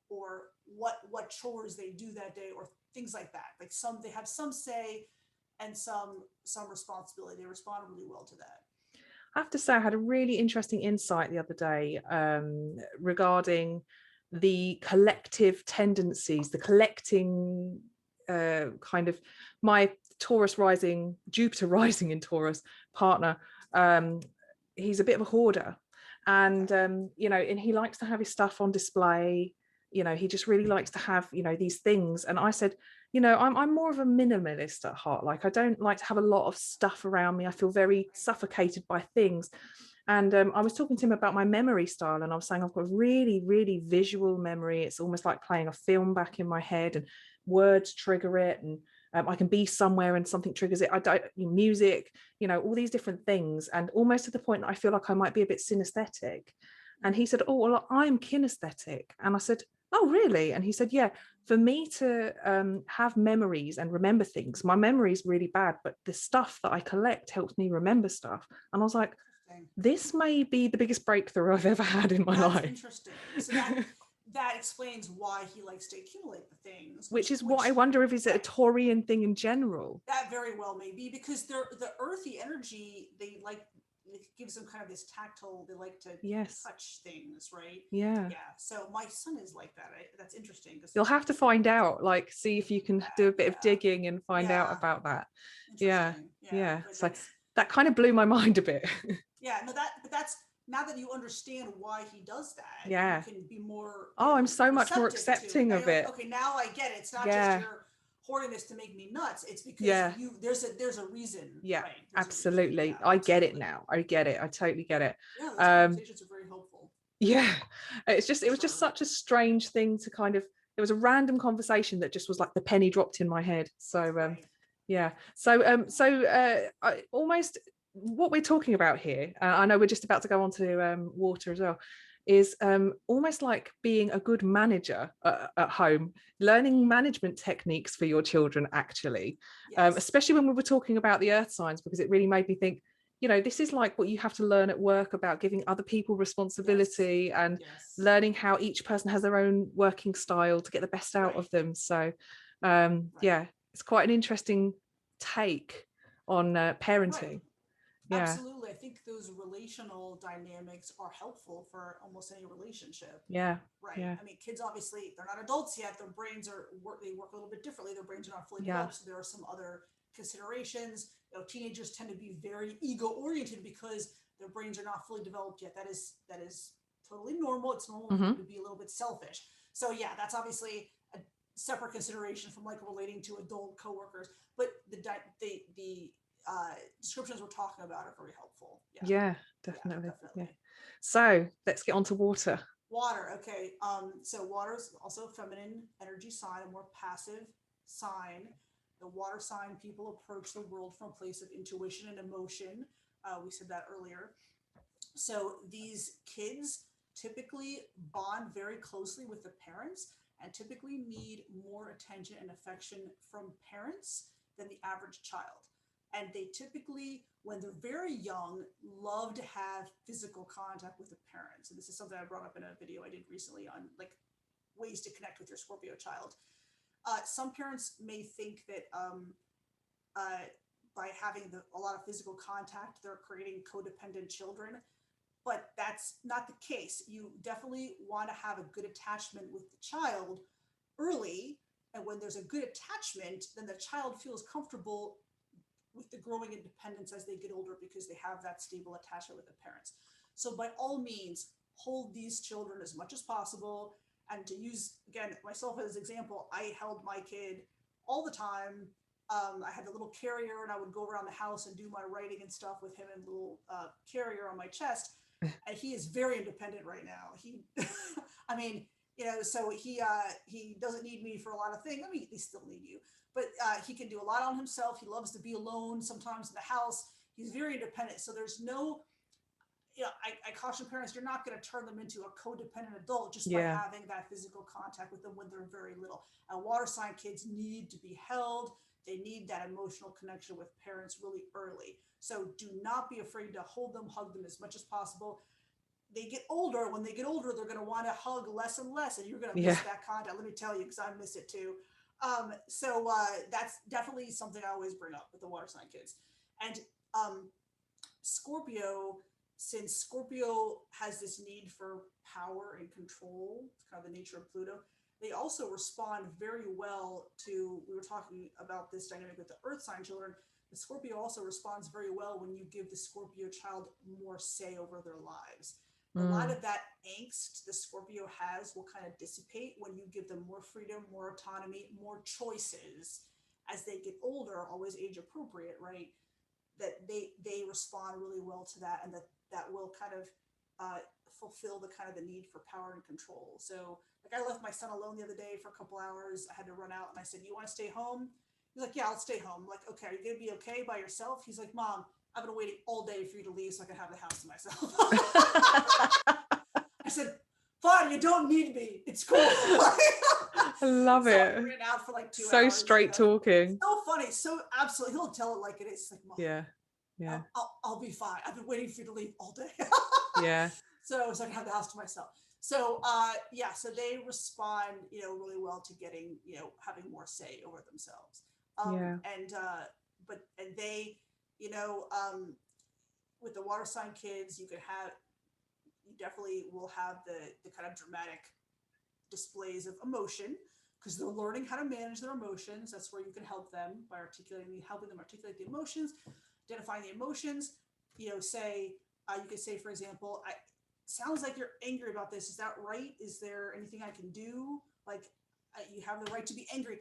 or what chores they do that day or things like that. Like they have some say and some responsibility. They respond really well to that. I have to say, I had a really interesting insight the other day regarding the collective tendencies, the collecting kind of my Taurus rising, Jupiter rising in Taurus partner. He's a bit of a hoarder, and and he likes to have his stuff on display. He just really likes to have these things. And I said, I'm more of a minimalist at heart. Like I don't like to have a lot of stuff around me. I feel very suffocated by things. And I was talking to him about my memory style, and I was saying I've got really, really visual memory. It's almost like playing a film back in my head, and words trigger it, and I can be somewhere and something triggers it. Music, all these different things, and almost to the point that I feel like I might be a bit synesthetic. And he said, oh, well, I'm kinesthetic. And I said, oh, really? And he said, yeah, for me to have memories and remember things, my memory is really bad, but the stuff that I collect helps me remember stuff. And I was like, this may be the biggest breakthrough I've ever had in my life. Interesting. So that explains why he likes to accumulate the things. Which is what I wonder if it's a Taurian thing in general. That very well may be, because the earthy energy, it gives them kind of this tactile, they like to touch things, right? Yeah. So my son is like that. That's interesting. You'll have to find out, see if you can do a bit of digging and find out about that. Yeah. So that kind of blew my mind a bit. But that's, now that you understand why he does that, you can be more. I'm so much more accepting of it. Okay, now I get it. It's not just your hoarding this to make me nuts. It's because there's a reason. Yeah, right? Absolutely. Reason. I get it now. I get it. I totally get it. Yeah, those conversations are very helpful. Yeah, it was just such a strange thing to kind of. It was a random conversation that just was like the penny dropped in my head. So I almost what we're talking about here, I know we're just about to go on to water as well, is almost like being a good manager at home, learning management techniques for your children, actually. Yes. Especially when we were talking about the earth signs, because it really made me think, you know, this is like what you have to learn at work about giving other people responsibility, Yes. and Yes. learning how each person has their own working style to get the best out of them. So yeah, it's quite an interesting take on parenting. Yeah. Absolutely. I think those relational dynamics are helpful for almost any relationship. Yeah. Right. Yeah. I mean, kids, obviously, they're not adults yet. Their brains they work a little bit differently. Their brains are not fully developed. So there are some other considerations. You know, teenagers tend to be very ego oriented because their brains are not fully developed yet. That is totally normal. It's normal for them to be a little bit selfish. So yeah, that's obviously a separate consideration from like relating to adult coworkers. But the descriptions we're talking about are very helpful. Yeah, definitely. Yeah. So let's get on to water. Water. Okay. So water is also a feminine energy sign, a more passive sign. The water sign people approach the world from a place of intuition and emotion. We said that earlier. So these kids typically bond very closely with the parents and typically need more attention and affection from parents than the average child. And they typically, when they're very young, love to have physical contact with the parents. And this is something I brought up in a video I did recently on like ways to connect with your Scorpio child. Some parents may think that by having a lot of physical contact, they're creating codependent children. But that's not the case. You definitely want to have a good attachment with the child early. And when there's a good attachment, then the child feels comfortable with the growing independence as they get older because they have that stable attachment with the parents. So by all means, hold these children as much as possible. And to use, again, myself as an example, I held my kid all the time. I had the little carrier and I would go around the house and do my writing and stuff with him in a little carrier on my chest. And he is very independent right now. I mean, you know, so he doesn't need me for a lot of things. I mean, they still need you, but he can do a lot on himself. He loves to be alone sometimes in the house. He's very independent. So there's no, you know, I caution parents, you're not going to turn them into a codependent adult just by having that physical contact with them when they're very little. And water sign kids need to be held. They need that emotional connection with parents really early. So do not be afraid to hold them, hug them as much as possible. They get older. When they get older, they're going to want to hug less and less, and you're going to miss that contact. Let me tell you, because I miss it too. So that's definitely something I always bring up with the water sign kids. And Scorpio, since Scorpio has this need for power and control, it's kind of the nature of Pluto, they also respond very well to, we were talking about this dynamic with the earth sign children, the Scorpio also responds very well when you give the Scorpio child more say over their lives. A lot of that angst the Scorpio has will kind of dissipate when you give them more freedom, more autonomy, more choices as they get older, always age appropriate, right? That they respond really well to that, and that will kind of fulfill the kind of the need for power and control. So like I left my son alone the other day for a couple hours. I had to run out and I said, "You want to stay home?" He's like, "Yeah, I'll stay home." I'm like, "Okay, are you gonna be okay by yourself?" He's like, "Mom, I've been waiting all day for you to leave so I can have the house to myself." I said, "Fine, you don't need me. It's cool." I love it. I ran out for like 2 so hours. Straight talking. So funny. So absolutely. He'll tell it like it is. Like, "Mom, yeah. I'll be fine. I've been waiting for you to leave all day." Yeah. So I can have the house to myself. So so they respond, you know, really well to getting, you know, having more say over themselves. And they, you know, with the water sign kids, you definitely will have the kind of dramatic displays of emotion because they're learning how to manage their emotions. That's where you can help them by helping them articulate the emotions, identifying the emotions. You know, you could say, for example, sounds like you're angry about this. Is that right? Is there anything I can do? Like, you have the right to be angry.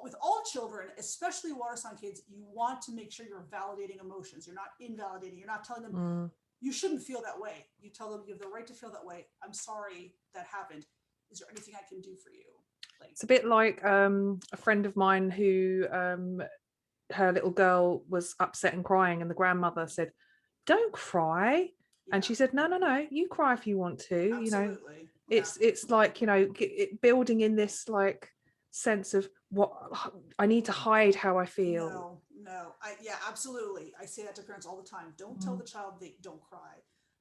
With all children, especially water sign kids, you want to make sure you're validating emotions. You're not invalidating. You're not telling them you shouldn't feel that way. You tell them you have the right to feel that way. I'm sorry that happened. Is there anything I can do for you? Like, it's a bit like a friend of mine who her little girl was upset and crying, and the grandmother said, "Don't cry." And she said, no, you cry if you want to. Absolutely. You know, Yeah. it's like, you know, building in this like sense of what I need to hide how I feel. No, yeah, absolutely. I say that to parents all the time. Don't tell the child they don't cry.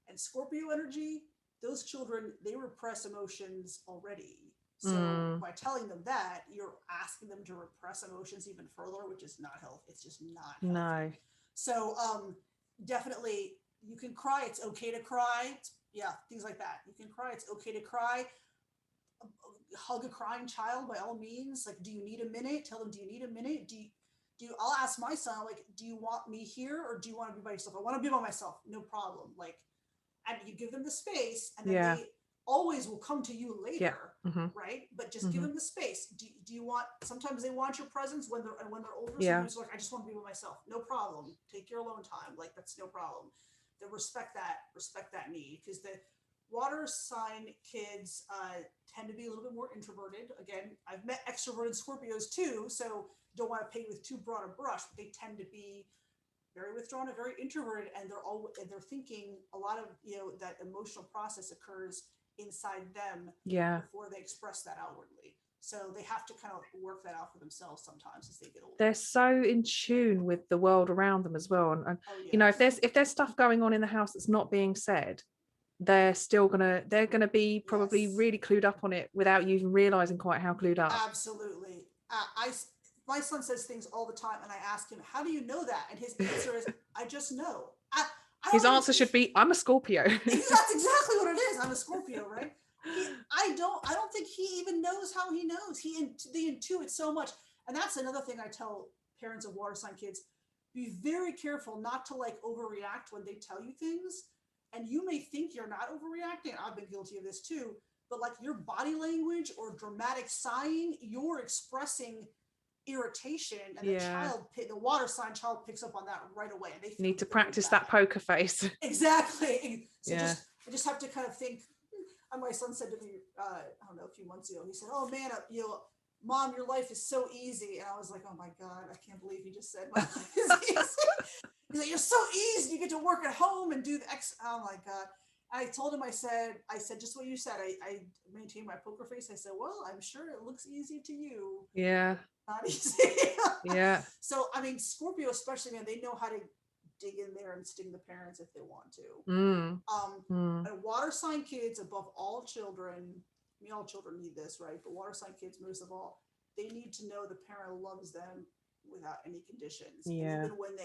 And Scorpio energy, those children, they repress emotions already. So by telling them that, you're asking them to repress emotions even further, which is not healthy. It's just not healthy. No. So definitely, you can cry. It's okay to cry. Yeah, things like that. You can cry. It's okay to cry. Hug a crying child by all means. Like, do you need a minute? Tell them, do you need a minute? I'll ask my son, like, do you want me here or do you want to be by yourself? I want to be by myself. No problem. Like, and you give them the space, and then they always will come to you later, right? But just give them the space. Do you want? Sometimes they want your presence when they're older. Sometimes they're like, I just want to be by myself. No problem. Take your alone time. Like, that's no problem. They respect that need, because the water sign kids tend to be a little bit more introverted. Again, I've met extroverted Scorpios too, so don't want to paint with too broad a brush, but they tend to be very withdrawn and very introverted, and they're thinking a lot of, you know, that emotional process occurs inside them before they express that outwardly. So they have to kind of work that out for themselves sometimes as they get older. They're so in tune with the world around them as well, and you know, if there's stuff going on in the house that's not being said, they're gonna be probably really clued up on it without you even realizing quite how clued up. Absolutely. My son says things all the time, and I ask him, how do you know that? And his answer is, I just know. His answer should be, I'm a Scorpio. That's exactly what it is. I'm a Scorpio, right? I don't think he even knows how he knows. They intuit so much. And that's another thing I tell parents of water sign kids. Be very careful not to like overreact when they tell you things. And you may think you're not overreacting. I've been guilty of this too. But like your body language or dramatic sighing, you're expressing irritation, and the water sign child picks up on that right away. And they need to practice that poker face. Exactly. So I just have to kind of think. And my son said to me, I don't know, a few months ago, he said, "Oh man, Mom, your life is so easy." And I was like, "Oh my God, I can't believe he just said my life is easy." He's like, "You're so easy. You get to work at home and do the X." Oh my God. I told him, I said just what you said. I maintained my poker face. I said, "Well, I'm sure it looks easy to you." Yeah. Not easy. Yeah. So I mean, Scorpio especially, man, they know how to dig in there and sting the parents if they want to. And water sign kids, above all children, I mean, all children need this, right? But water sign kids, most of all, they need to know the parent loves them without any conditions. Yeah. And even when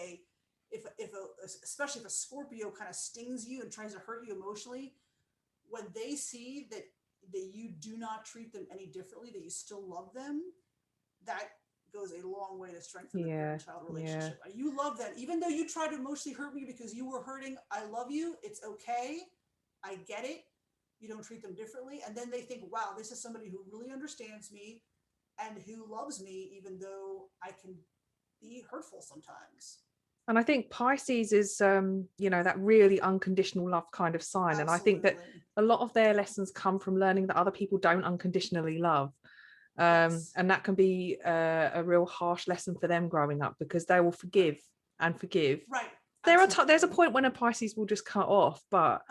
especially if a Scorpio kind of stings you and tries to hurt you emotionally, when they see that you do not treat them any differently, that you still love them, that goes a long way to strengthen the parent-child relationship. You love them. Even though you tried to emotionally hurt me because you were hurting, I love you. It's okay. I get it. You don't treat them differently. And then they think, wow, this is somebody who really understands me and who loves me, even though I can be hurtful sometimes. And I think Pisces is, that really unconditional love kind of sign. Absolutely. And I think that a lot of their lessons come from learning that other people don't unconditionally love. And that can be a real harsh lesson for them growing up, because they will forgive and forgive. Right. There's a point when a Pisces will just cut off, but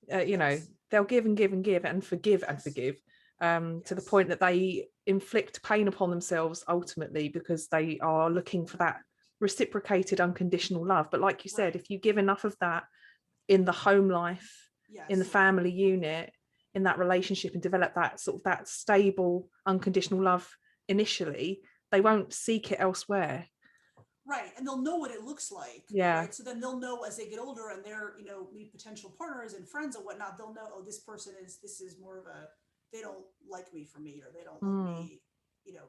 they'll give and give and give and forgive and forgive, to the point that they inflict pain upon themselves ultimately, because they are looking for that reciprocated unconditional love. But like you said, if you give enough of that in the home life, in the family unit, in that relationship, and develop that sort of that stable unconditional love initially, they won't seek it elsewhere. Right. And they'll know what it looks like. Yeah. Right? So then they'll know as they get older and they're, meet potential partners and friends and whatnot, they'll know, oh, this is more of they don't like me for me, or they don't love me,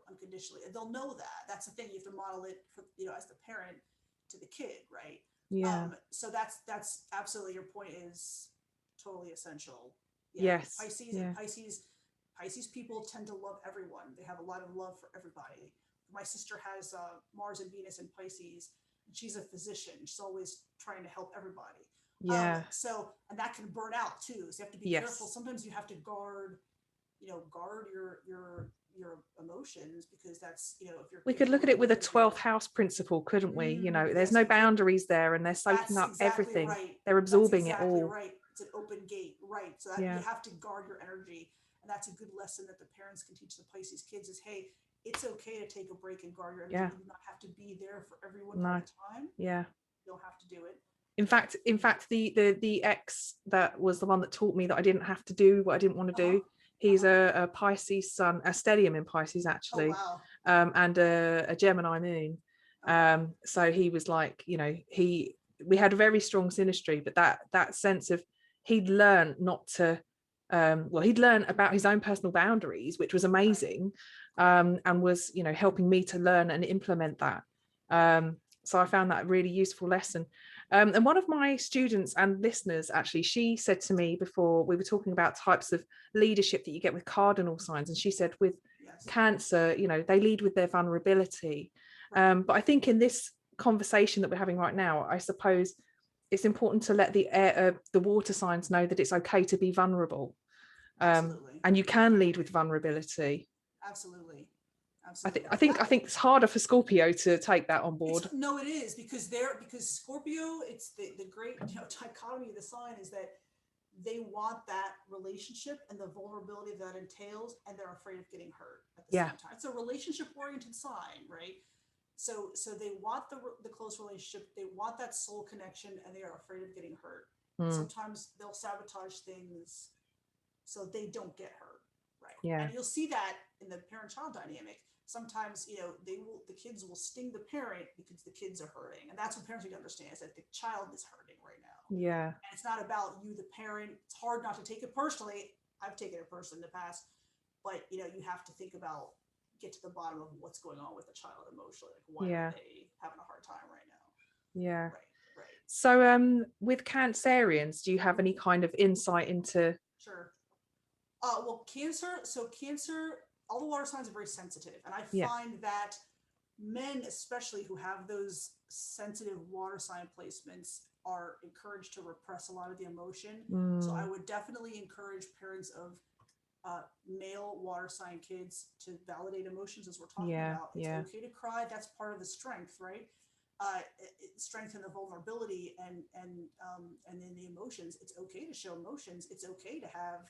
unconditionally. And they'll know that. That's the thing. You have to model it for, as the parent to the kid. Right. Yeah. So that's absolutely, your point is totally essential. Yeah. Yes. Pisces people tend to love everyone. They have a lot of love for everybody. My sister has Mars and Venus in Pisces. And she's a physician. She's always trying to help everybody. Yeah. And that can burn out too. So you have to be careful. Sometimes you have to guard your your emotions, because that's, you know, if you're, We could look at it with a 12th house principle, couldn't we? You know, there's yes, no we could. boundaries there, and they're soaking That's up exactly everything. right. They're That's absorbing it exactly all. right. It's an open gate, right? So that Yeah. you have to guard your energy, and that's a good lesson that the parents can teach the Pisces kids is, hey, it's okay to take a break and guard your energy. Yeah. You do not have to be there for everyone No. all the time. Yeah. You don't have to do it. In fact, the ex that was the one that taught me that I didn't have to do what I didn't want to do. He's a Pisces sun, a stellium in Pisces actually, Oh, wow. And a Gemini moon. So he was like, you know, we had a very strong synastry, but that sense of he'd learned not to, well, he'd learned about his own personal boundaries, which was amazing, and was, you know, helping me to learn and implement that. So I found that a really useful lesson. And one of my students and listeners, actually, she said to me before, we were talking about types of leadership that you get with cardinal signs, and she said with Cancer, you know, they lead with their vulnerability. But I think in this conversation that we're having right now, I suppose it's important to let the water signs know that it's okay to be vulnerable, and you can lead with vulnerability. Absolutely. I think it's harder for Scorpio to take that on board. No, it is, because Scorpio, it's the great, you know, dichotomy of the sign is that they want that relationship and the vulnerability that entails, and they're afraid of getting hurt at the same time. It's a relationship oriented sign, right? So they want the close relationship, they want that soul connection, and they are afraid of getting hurt. Sometimes they'll sabotage things so they don't get hurt, right? And you'll see that in the parent-child dynamic. Sometimes, you know, the kids will sting the parent because the kids are hurting, and that's what parents need to understand, is that the child is hurting right now. And it's not about you, the parent. It's hard not to take it personally. I've taken it personally in the past, but you know, you have to think about, get to the bottom of what's going on with the child emotionally. Like, why are they having a hard time right now? Right. So with Cancerians, do you have any kind of insight into? Sure. Well, Cancer, all the water signs are very sensitive, and I find that men, especially who have those sensitive water sign placements, are encouraged to repress a lot of the emotion. So I would definitely encourage parents of male water sign kids to validate emotions, as we're talking about. It's okay to cry. That's part of the strength, right? Strength and the vulnerability, and then the emotions. It's okay to show emotions. It's okay to have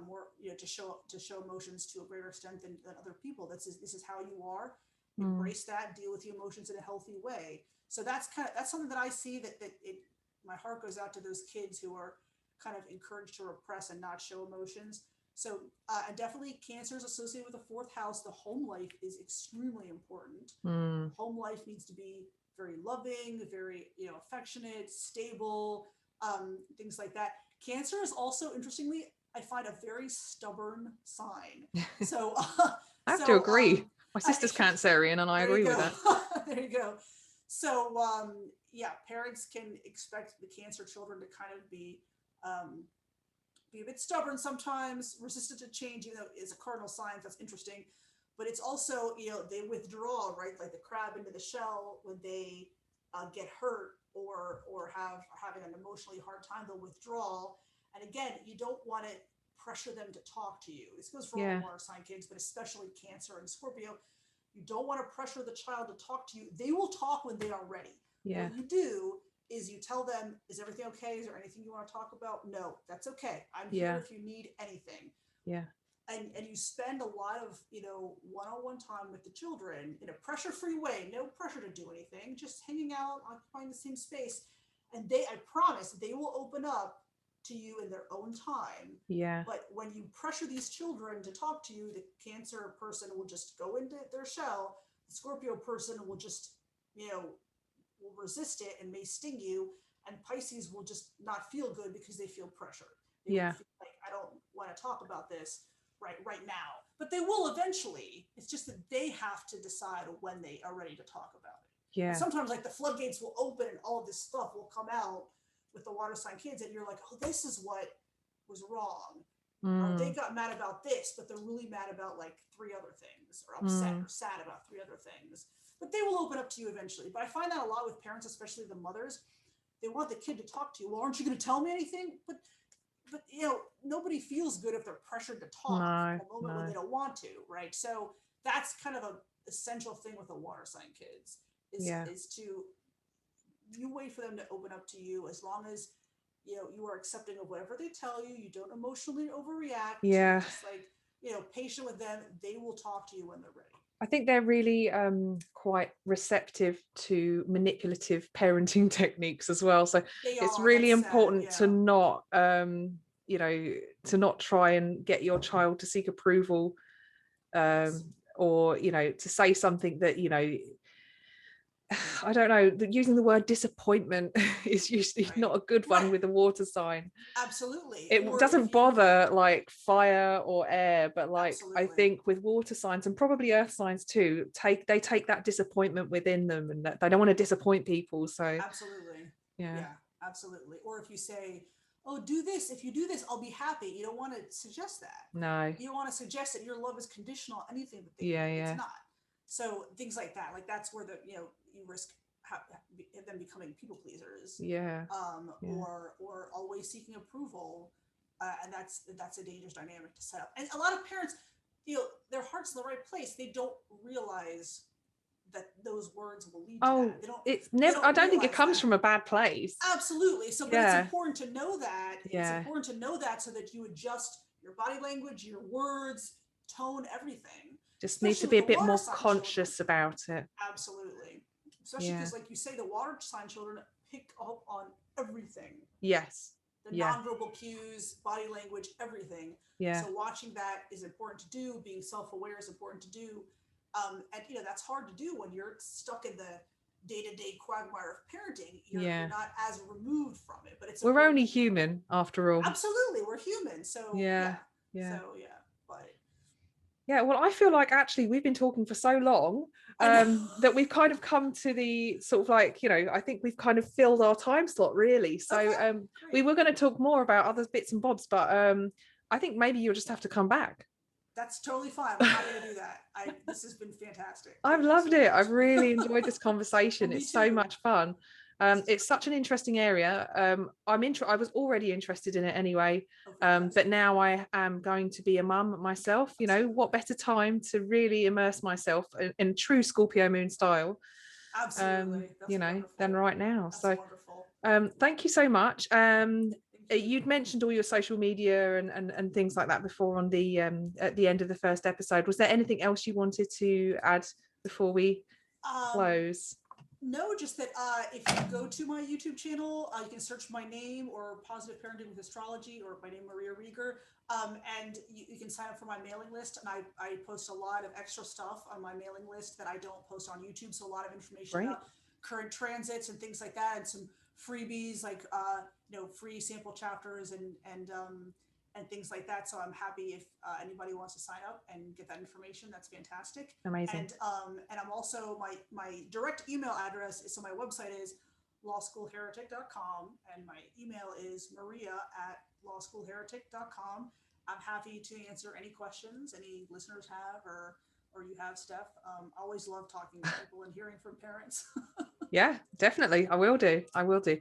more, you know, to show emotions to a greater extent than other people. This is how you are. Embrace that. Deal with the emotions in a healthy way. So that's something that I see that my heart goes out to those kids who are kind of encouraged to repress and not show emotions. So and definitely Cancer is associated with the 4th house. The home life is extremely important. Home life needs to be very loving, very, you know, affectionate, stable, things like that. Cancer is also, interestingly, I find, a very stubborn sign. So I have to agree. My sister's Cancerian, and I agree with that. There you go. So parents can expect the Cancer children to kind of be a bit stubborn sometimes, resistant to change, even though it's a cardinal sign. That's interesting. But it's also, you know, they withdraw, right? Like the crab into the shell, when they get hurt or are having an emotionally hard time, they'll withdraw. And again, you don't want to pressure them to talk to you. This goes for all water sign kids, but especially Cancer and Scorpio. You don't want to pressure the child to talk to you. They will talk when they are ready. What you do is you tell them, is everything okay? Is there anything you want to talk about? No, that's okay. I'm here if you need anything. And you spend a lot of, you know, one-on-one time with the children in a pressure-free way. No pressure to do anything, just hanging out, occupying the same space. And I promise, they will open up to you in their own time. But when you pressure these children to talk to you, the Cancer person will just go into their shell. The Scorpio person will just, you know, will resist it and may sting you. And Pisces will just not feel good because they feel pressure. They feel like, I don't want to talk about this right now, but they will eventually. It's just that they have to decide when they are ready to talk about it. And sometimes, like, the floodgates will open and all of this stuff will come out with the water sign kids, and you're like, oh, this is what was wrong. Or they got mad about this, but they're really mad about like 3 other things, or upset or sad about 3 other things. But they will open up to you eventually. But I find that a lot with parents, especially the mothers. They want the kid to talk to you. Well, aren't you going to tell me anything? But but nobody feels good if they're pressured to talk at a moment when they don't want to, right? So that's kind of a essential thing with the water sign kids is to, you wait for them to open up to you. As long as you are accepting of whatever they tell you, you don't emotionally overreact. Yeah. Just like, patient with them. They will talk to you when they're ready. I think they're really quite receptive to manipulative parenting techniques as well. So it's really important to not, to not try and get your child to seek approval, or, to say something that, I don't know, using the word disappointment is usually not a good one with a water sign. Absolutely. It doesn't bother like fire or air, but like I think with water signs and probably earth signs too, they take that disappointment within them, and that they don't want to disappoint people. So absolutely. Yeah, absolutely. Or if you say, oh, do this, if you do this, I'll be happy. You don't want to suggest that. No. You don't want to suggest that your love is conditional on anything that they do. It's not. So things like that, like that's where you risk them becoming people pleasers. Or always seeking approval, and that's a dangerous dynamic to set up. And a lot of parents, their heart's in the right place. They don't realize that those words will lead to that. It's never. I don't think it comes from a bad place. Absolutely. So, but it's important to know that. It's important to know that so that you adjust your body language, your words, tone, everything. Just need to be a bit more conscious about it. Absolutely. Especially because, like you say, the water sign children pick up on everything. Yes. The nonverbal cues, body language, everything. Yeah. So watching that is important to do. Being self-aware is important to do. And that's hard to do when you're stuck in the day-to-day quagmire of parenting. You're not as removed from it. But we're only human after all. Absolutely, we're human. So well, I feel like actually we've been talking for so long that we've kind of come to the sort of like, I think we've kind of filled our time slot really. So we were going to talk more about other bits and bobs, but I think maybe you'll just have to come back. That's totally fine. I'm happy to do that. This has been fantastic. I've loved it. I've really enjoyed this conversation. It's so much fun. It's such an interesting area. I was already interested in it anyway, but now I am going to be a mum myself. What better time to really immerse myself in true Scorpio moon style, absolutely, than right now. That's so wonderful. Thank you so much. You'd mentioned all your social media and things like that before on the at the end of the first episode. Was there anything else you wanted to add before we close? No, just that if you go to my YouTube channel, you can search my name or Positive Parenting with Astrology, or my name, Maria Reigger, and you can sign up for my mailing list. And I post a lot of extra stuff on my mailing list that I don't post on YouTube. So a lot of information about current transits and things like that, and some freebies like free sample chapters and things like that. So I'm happy if anybody wants to sign up and get that information. That's fantastic. Amazing. And I'm also, my direct email address is, so my website is lawschoolheretic.com, and my email is maria@lawschoolheretic.com. I'm happy to answer any questions any listeners have, or you have, Steph. Always love talking to people and hearing from parents. Yeah, definitely. I will do. Awesome.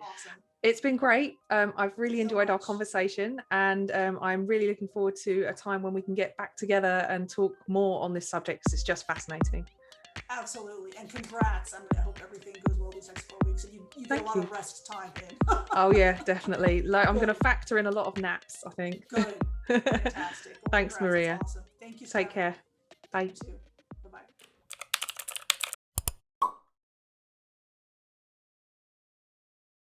It's been great. I've really enjoyed our conversation, and I'm really looking forward to a time when we can get back together and talk more on this subject, because it's just fascinating. Absolutely. And congrats. I hope everything goes well these next 4 weeks, and you get a lot of rest time in. Oh yeah, definitely. Like, I'm going to factor in a lot of naps, I think. Good. Fantastic. Well, thanks, Maria. Awesome. Thank you. Take care. Bye. You too.